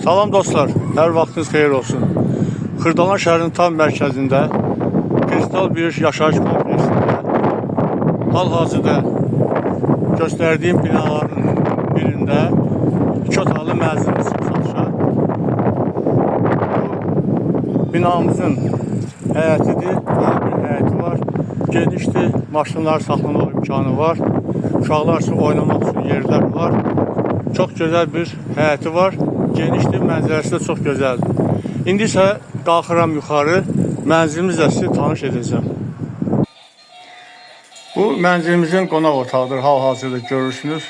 Salam dostlar, hər vaxtınız xeyir olsun. Xırdalan şəhərinin tam mərkəzində kristal bir yaşayış kompleksində hal-hazırda göstərdiyim binaların birində 2 otaqlı mənzilimiz satışa. Bu binamızın həyətidir, böyük bir həyəti var, genişdir, maşınlar saxlama imkanı var, uşaqlar üçün oynamaq üçün yerlər var. Çox gözəl bir həyəti var, genişdir, mənzərəsi də çox gözəldir. İndi isə qalxıram yuxarı, mənzilimizlə sizi tanış edəcəm. Bu mənzilimizin qonaq otağıdır, hal-hazırda görürsünüz.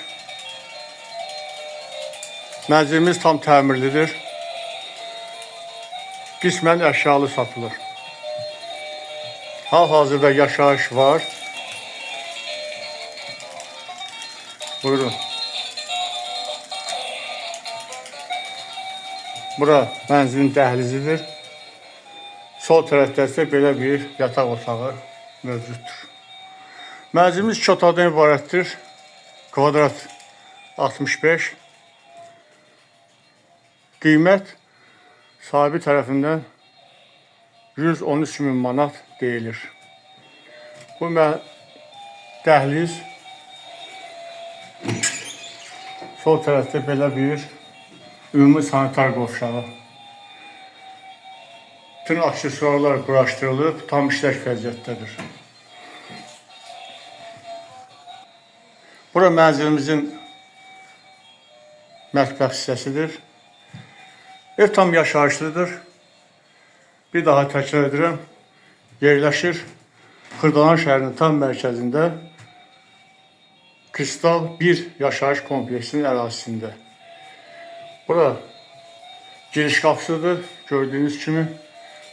Mənzilimiz tam təmirlidir. Qismən əşyalı satılır. Hal-hazırda yaşayış var. Buyurun. Bura mənzilin dəhlizidir. Sol tərəfdə isə belə bir yataq otağı mövcuddur. Mənzilimiz 2 otaqdan ibarətdir. Kvadrat 65. Qiymət sahibi tərəfindən 113.000 manat deyilir. Bu dəhliz. Sol tərəfdə belə bir ümumi sanitar qovşağı. Bütün aksesuarlar quraşdırılıb, tam işləş vəziyyətdədir. Bura mənzilimizin mətbəx hissəsidir. Ev tam yaşayışlıdır. Bir daha təkrar edirəm. Yerləşir Xırdalan şəhərinin tam mərkəzində Kristal 1 yaşayış kompleksinin ərazisində. Bura giriş qapısıdır, gördüyünüz kimi.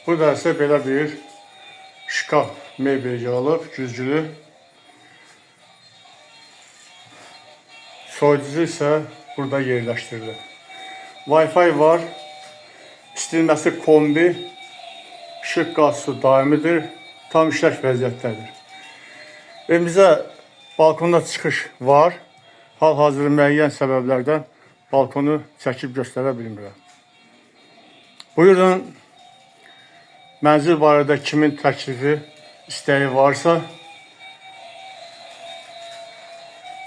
Burada isə belə bir şkaf mebel yığılıb, güzgülü. Soyuducu isə burada yerləşdirilir. Wi-Fi var, istilməsi kombi, işıq, qaz, su daimidir, tam işləş vəziyyətdədir. Evimizə balkonda çıxış var, hal-hazırda müəyyən səbəblərdən balkonu çəkib göstərə bilmirəm. Buyurun, mənzil barədə kimin təklifi, istəyi varsa,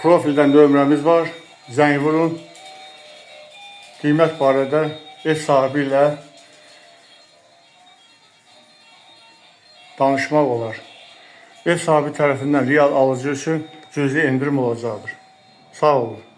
profildən nömrəmiz var, zəng vurun. Qiymət barədə ev sahibi ilə danışmaq olar. Ev sahibi tərəfindən real alıcı üçün cüzi endirim olacaqdır. Sağ olun.